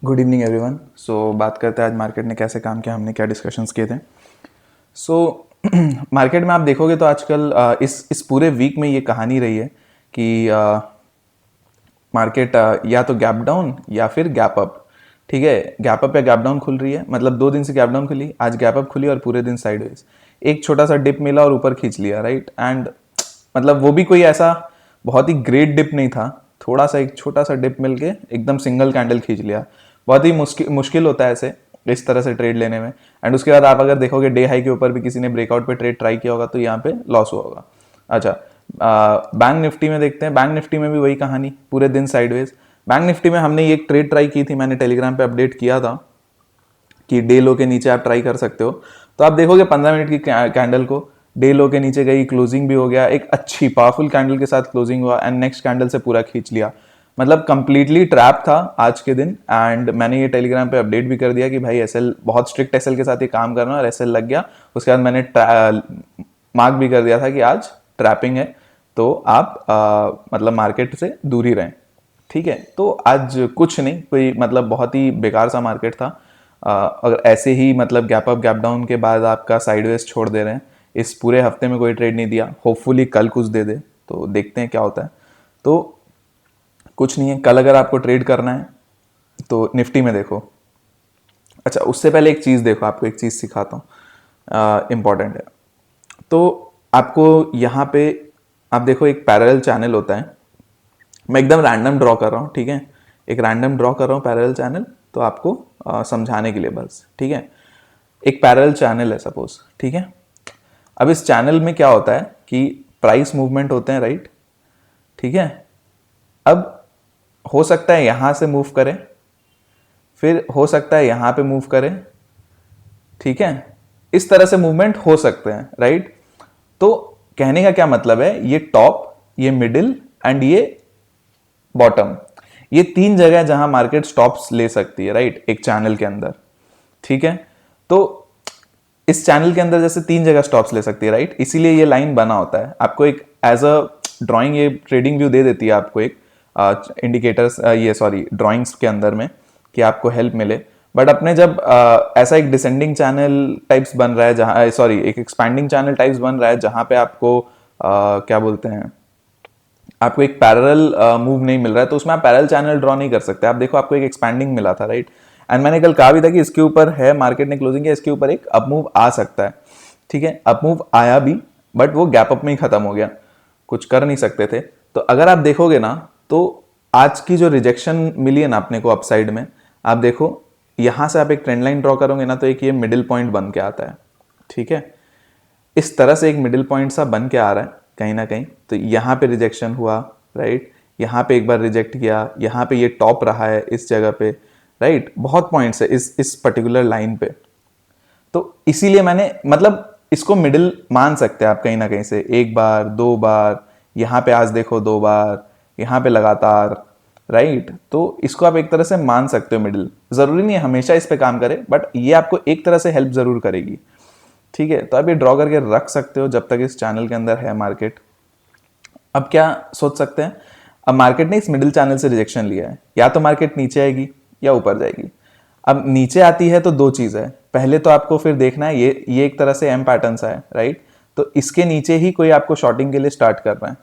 Good evening everyone. सो बात करते हैं आज मार्केट ने कैसे काम किया, हमने क्या डिस्कशंस किए थे। सो मार्केट में आप देखोगे तो आजकल इस पूरे वीक में ये कहानी रही है कि मार्केट या तो गैप डाउन या फिर गैप अप। ठीक है, गैप अप या गैप डाउन खुल रही है, मतलब 2 दिन से गैप डाउन खुली, आज गैप अप खुली और पूरे दिन साइडवेज एक छोटा सा डिप मिला और ऊपर खींच लिया, राइट। एंड मतलब वो भी कोई ऐसा बहुत ही ग्रेट डिप नहीं था, थोड़ा सा एक छोटा सा डिप मिल के एकदम सिंगल कैंडल खींच लिया। बहुत ही मुश्किल होता है ऐसे इस तरह से ट्रेड लेने में। एंड उसके बाद आप अगर देखोगे डे हाई के ऊपर भी किसी ने ब्रेकआउट पे ट्रेड ट्राई किया होगा तो यहाँ पे लॉस हुआ होगा। अच्छा, बैंक निफ्टी में देखते हैं। बैंक निफ्टी में भी वही कहानी, पूरे दिन साइडवेज। बैंक निफ्टी में हमने ये ट्रेड ट्राई की थी, मैंने टेलीग्राम पे अपडेट किया था कि डे लो के नीचे आप ट्राई कर सकते हो। तो आप देखोगे 15 मिनट की कैंडल को डे लो के नीचे गई, क्लोजिंग भी हो गया, एक अच्छी पावरफुल कैंडल के साथ क्लोजिंग हुआ एंड नेक्स्ट कैंडल से पूरा खींच लिया। मतलब कंप्लीटली ट्रैप था आज के दिन। एंड मैंने ये टेलीग्राम पे अपडेट भी कर दिया कि भाई एसएल, बहुत स्ट्रिक्ट एसएल के साथ ये काम करना, और एसएल लग गया। उसके बाद मैंने मार्क भी कर दिया था कि आज ट्रैपिंग है, तो आप मतलब मार्केट से दूर ही रहें। ठीक है, तो आज कुछ नहीं, कोई मतलब बहुत ही बेकार सा मार्केट था। अगर ऐसे ही मतलब गैप अप गैप डाउन के बाद आपका साइडवेज छोड़ दे रहे हैं, इस पूरे हफ्ते में कोई ट्रेड नहीं दिया, होपफुली कल कुछ दे दे, तो देखते हैं क्या होता है। तो कुछ नहीं है, कल अगर आपको ट्रेड करना है तो निफ्टी में देखो। अच्छा, उससे पहले एक चीज़ देखो, आपको एक चीज़ सिखाता हूँ, इम्पॉर्टेंट है। तो आपको यहाँ पे आप देखो एक पैरेलल चैनल होता है। मैं एकदम रैंडम ड्रॉ कर रहा हूँ, ठीक है, एक रैंडम ड्रॉ कर रहा हूँ पैरेलल चैनल, तो आपको समझाने के लिए बस। ठीक है, एक पैरेलल चैनल है सपोज, ठीक है। अब इस चैनल में क्या होता है कि प्राइस मूवमेंट होते हैं, राइट। ठीक है, अब हो सकता है यहां से मूव करें, फिर हो सकता है यहां पे मूव करें। ठीक है, इस तरह से मूवमेंट हो सकते हैं, राइट। तो कहने का क्या मतलब है, ये टॉप, ये मिडिल एंड ये बॉटम, ये 3 जगह जहां मार्केट स्टॉप्स ले सकती है, राइट, एक चैनल के अंदर। ठीक है, तो इस चैनल के अंदर जैसे 3 जगह स्टॉप्स ले सकती है, राइट, इसीलिए ये लाइन बना होता है। आपको एक एज अ ड्राइंग ये ट्रेडिंग व्यू दे देती है आपको एक इंडिकेटर्स, ये सॉरी ड्राइंग्स के अंदर में, कि आपको हेल्प मिले। बट अपने जब ऐसा एक डिसेंडिंग चैनल टाइप्स बन रहा है, जहाँ सॉरी एक एक्सपैंडिंग चैनल टाइप्स बन रहा है, जहाँ पे आपको क्या बोलते हैं, आपको एक पैरेलल मूव नहीं मिल रहा है, तो उसमें आप पैरेलल चैनल ड्रॉ नहीं कर सकते। आप देखो आपको एक एक्सपैंडिंग मिला था, राइट। एंड मैंने कल कहा भी था कि इसके ऊपर है, मार्केट ने क्लोजिंग किया, इसके ऊपर एक अप मूव आ सकता है। ठीक है, अप मूव आया भी, बट वो गैप अप में ही खत्म हो गया, कुछ कर नहीं सकते थे। तो अगर आप देखोगे ना, तो आज की जो रिजेक्शन मिली है ना अपने को अपसाइड में, आप देखो यहां से आप एक ट्रेंड लाइन ड्रॉ करोगे ना, तो एक ये मिडिल पॉइंट बन के आता है। ठीक है, इस तरह से एक मिडिल पॉइंट सा बन के आ रहा है कहीं ना कहीं। तो यहाँ पे रिजेक्शन हुआ, राइट, यहाँ पे एक बार रिजेक्ट किया, यहाँ पे ये टॉप रहा है इस जगह पे, राइट। बहुत पॉइंट्स है इस पर्टिकुलर लाइन पे। तो इसीलिए मैंने मतलब इसको मिडिल मान सकते हैं आप कहीं ना कहीं से, एक बार 2 बार, यहाँ पे आज देखो 2 बार, यहाँ पे लगातार, राइट। तो इसको आप एक तरह से मान सकते हो मिडिल। जरूरी नहीं है हमेशा इस पे काम करे, बट ये आपको एक तरह से हेल्प जरूर करेगी। ठीक है, तो आप ये ड्रॉ करके रख सकते हो जब तक इस चैनल के अंदर है मार्केट। अब क्या सोच सकते हैं, अब मार्केट ने इस मिडिल चैनल से रिजेक्शन लिया है, या तो मार्केट नीचे आएगी या ऊपर जाएगी। अब नीचे आती है तो 2 चीज है, पहले तो आपको फिर देखना है ये एक तरह से एम पैटर्न सा है, राइट। तो इसके नीचे ही कोई आपको शॉर्टिंग के लिए स्टार्ट कर रहा है,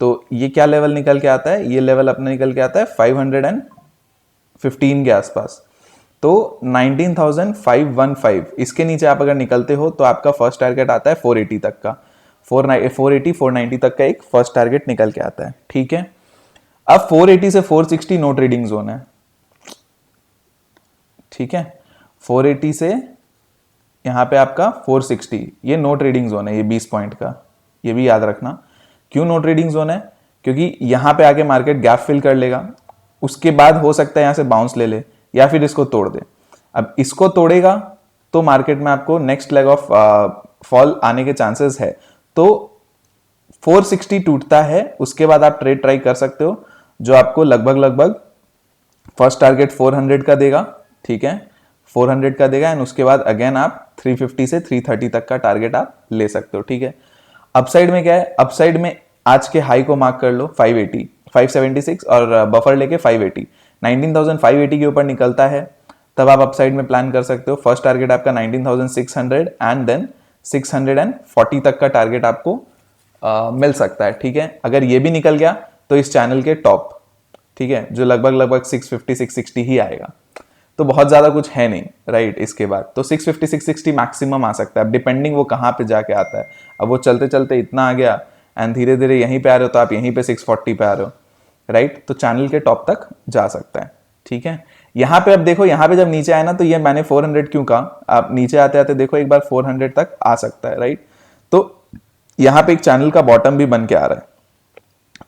तो ये क्या लेवल निकल के आता है, ये लेवल अपना निकल के आता है 515 के आसपास। तो 19,515, इसके नीचे आप अगर निकलते हो तो आपका फर्स्ट टारगेट आता है 480 तक का, 480 490 तक का एक फर्स्ट टारगेट निकल के आता है। ठीक है, अब 480 से 460 नो ट्रेडिंग जोन है। ठीक है, 480 से यहां पे आपका 460 ये नो ट्रेडिंग जोन है, ये 20 पॉइंट का, ये भी याद रखना। क्यों नो ट्रेडिंग जोन है, क्योंकि यहां पे आके मार्केट गैप फिल कर लेगा, उसके बाद हो सकता है यहां से बाउंस ले ले या फिर इसको तोड़ दे। अब इसको तोड़ेगा तो मार्केट में आपको नेक्स्ट लेग ऑफ फॉल आने के चांसेस है। तो 460 टूटता है, उसके बाद आप ट्रेड ट्राई कर सकते हो, जो आपको लगभग फर्स्ट टारगेट 400 का देगा। ठीक है, 400 का देगा, एंड उसके बाद अगेन आप 350 से 330 तक का टारगेट आप ले सकते हो। ठीक है, अपसाइड में क्या है, अपसाइड में आज के हाई को मार्क कर लो 580 576 और बफर लेके 580। 19,580 के ऊपर निकलता है तब आप अपसाइड में प्लान कर सकते हो। फर्स्ट टारगेट आपका 19,600 एंड देन 640 तक का टारगेट आपको मिल सकता है। ठीक है, अगर ये भी निकल गया तो इस चैनल के टॉप, ठीक है, जो लगभग 650 660 ही आएगा, तो बहुत ज्यादा कुछ है नहीं, राइट। इसके बाद तो 650 660 मैक्सिमम आ सकता है, डिपेंडिंग वो कहाँ पे जाके आता है। अब वो चलते चलते इतना आ गया एंड धीरे धीरे यहीं पे आ रहे हो तो आप यहीं पे 640 पे आ रहे हो, राइट, तो चैनल के टॉप तक जा सकता है। ठीक है, यहाँ पे अब देखो, यहाँ पे जब नीचे आए ना तो ये मैंने 400 क्यों कहा, आप नीचे आते आते देखो एक बार 400 तक आ सकता है, राइट। तो यहाँ पे एक चैनल का बॉटम भी बन के आ रहा है,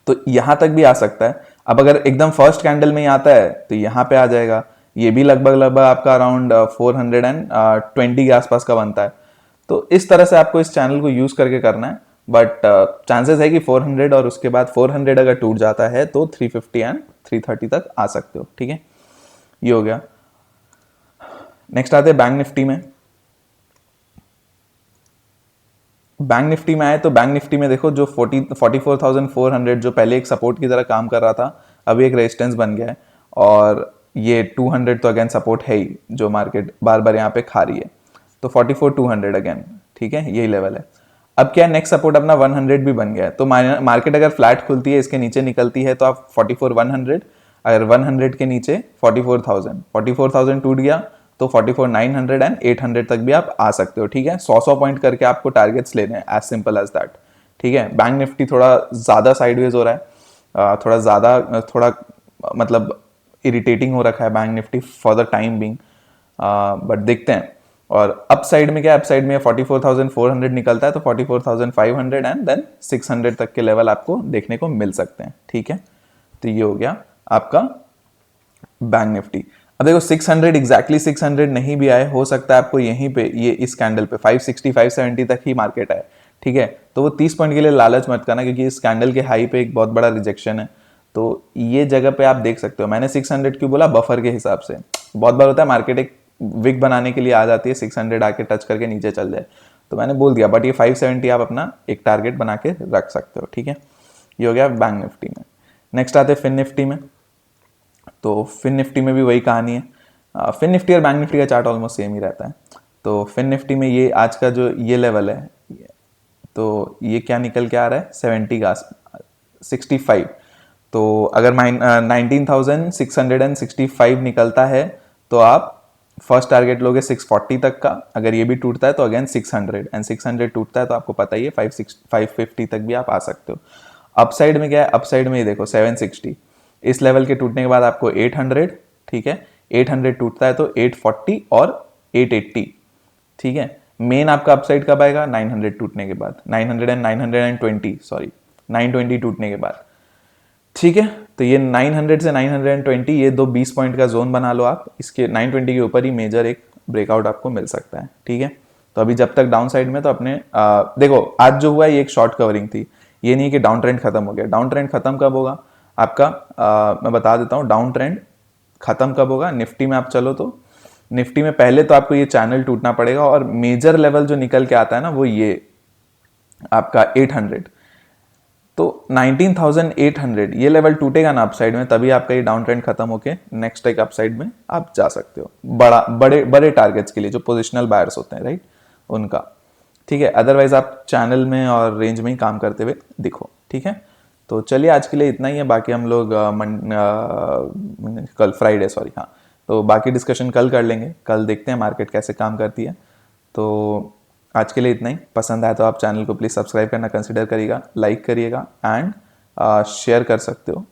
तो यहां तक भी आ सकता है। अब अगर एकदम फर्स्ट कैंडल में ही आता है तो यहाँ पे आ जाएगा, ये भी लगभग आपका अराउंड 420 के आसपास का बनता है। तो इस तरह से आपको इस चैनल को यूज करके करना है, बट चांसेस है कि 400 और उसके बाद 400 अगर टूट जाता है तो 350 एंड 330 तक आ सकते हो। ठीक है, ये हो गया। नेक्स्ट आते हैं बैंक निफ्टी में। बैंक निफ्टी में आए तो बैंक निफ्टी में देखो जो 44,400 जो पहले एक सपोर्ट की तरह काम कर रहा था, अभी एक रेजिस्टेंस बन गया है, और ये 200 तो अगेन सपोर्ट है ही जो मार्केट बार बार यहाँ पे खा रही है, तो 44,200 अगेन, ठीक है, यही लेवल है। अब क्या, नेक्स्ट सपोर्ट अपना 100 भी बन गया है, तो मार्केट अगर फ्लैट खुलती है इसके नीचे निकलती है तो आप 44,100, अगर 100 के नीचे 44,000 टूट गया तो 44,900 एंड 800 तक भी आप आ सकते हो। ठीक है, 100 पॉइंट करके आपको टारगेट्स लेने हैं, एज सिंपल एज दैट। ठीक है, बैंक निफ्टी थोड़ा ज्यादा साइडवेज हो रहा है, थोड़ा मतलब इरिटेटिंग हो रखा है bank Nifty for the time being, but देखते हैं। और अप साइड में क्या, अप साइड में 44,400 निकलता है तो 44,500 एंड देन 600 तक के लेवल आपको देखने को मिल सकते हैं। ठीक है, तो ये हो गया आपका बैंक निफ्टी। अब देखो 600 एग्जैक्टली 600 नहीं भी आए, हो सकता है आपको यहीं पे ये इस कैंडल पे 560 570 तक ही मार्केट आए। ठीक है, तो वो 30 पॉइंट के लिए लालच मत करना, क्योंकि इस कैंडल के हाई पे एक बहुत बड़ा रिजेक्शन है, तो ये जगह पे आप देख सकते हो। मैंने 600 क्यों बोला, बफर के हिसाब से। बहुत बार होता है मार्केट एक विक बनाने के लिए आ जाती है, 600 आके टच करके नीचे चल जाए, तो मैंने बोल दिया, बट ये 570 आप अपना एक टारगेट बना के रख सकते हो। ठीक है, ये हो गया बैंक निफ्टी में। नेक्स्ट आते हैं फिन निफ्टी में। तो फिन निफ्टी में भी वही कहानी है, फिन निफ्टी और बैंक निफ्टी का चार्ट ऑलमोस्ट सेम ही रहता है। तो फिन निफ्टी में ये आज का जो ये लेवल है, तो ये क्या निकल के आ रहा है, 70 का 65। तो अगर 19,665 निकलता है तो आप फर्स्ट टारगेट लोगे 640 तक का, अगर ये भी टूटता है तो अगेन 600 एंड 600 टूटता है तो आपको पता ही है 550 तक भी आप आ सकते हो। अपसाइड में क्या है, अपसाइड में ये देखो 760, इस लेवल के टूटने के बाद आपको 800, ठीक है, 800 टूटता है तो 840 और 880। ठीक है, मेन आपका अपसाइड कब आएगा, 900 टूटने के बाद, 900 एंड 920, सॉरी 920 टूटने के बाद। ठीक है, तो ये 900 से 920 ये दो 20 पॉइंट का जोन बना लो आप, इसके 920 के ऊपर ही मेजर एक ब्रेकआउट आपको मिल सकता है। ठीक है, तो अभी जब तक डाउन साइड में, तो अपने देखो आज जो हुआ है ये एक शॉर्ट कवरिंग थी, ये नहीं कि डाउन ट्रेंड खत्म हो गया। डाउन ट्रेंड खत्म कब होगा आपका, मैं बता देता हूँ डाउन ट्रेंड खत्म कब होगा। निफ्टी में आप चलो तो निफ्टी में पहले तो आपको ये चैनल टूटना पड़ेगा, और मेजर लेवल जो निकल के आता है ना वो ये आपका 800, तो 19,800 ये लेवल टूटेगा ना अपसाइड में, तभी आपका ये डाउन ट्रेंड खत्म होके नेक्स्ट एक अपसाइड में आप जा सकते हो, बड़े टारगेट्स के लिए जो पोजिशनल बायर्स होते हैं, राइट, उनका। ठीक है, अदरवाइज आप चैनल में और रेंज में ही काम करते हुए दिखो। ठीक है, तो चलिए आज के लिए इतना ही है, बाकी हम लोग कल फ्राइडे, सॉरी, हाँ, तो बाकी डिस्कशन कल कर लेंगे, कल देखते हैं मार्केट कैसे काम करती है। तो आज के लिए इतना ही, पसंद आया तो आप चैनल को प्लीज़ सब्सक्राइब करना कंसिडर करिएगा, लाइक करिएगा एंड शेयर कर सकते हो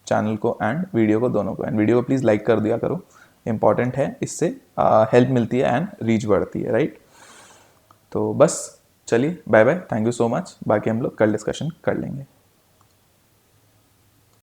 चैनल को एंड वीडियो को, दोनों को। एंड वीडियो को प्लीज़ लाइक कर दिया करो, इंपॉर्टेंट है, इससे हेल्प मिलती है एंड रीच बढ़ती है, राइट। तो बस चलिए, bye bye, thank you so much, बाकी हम लोग कल डिस्कशन कर लेंगे।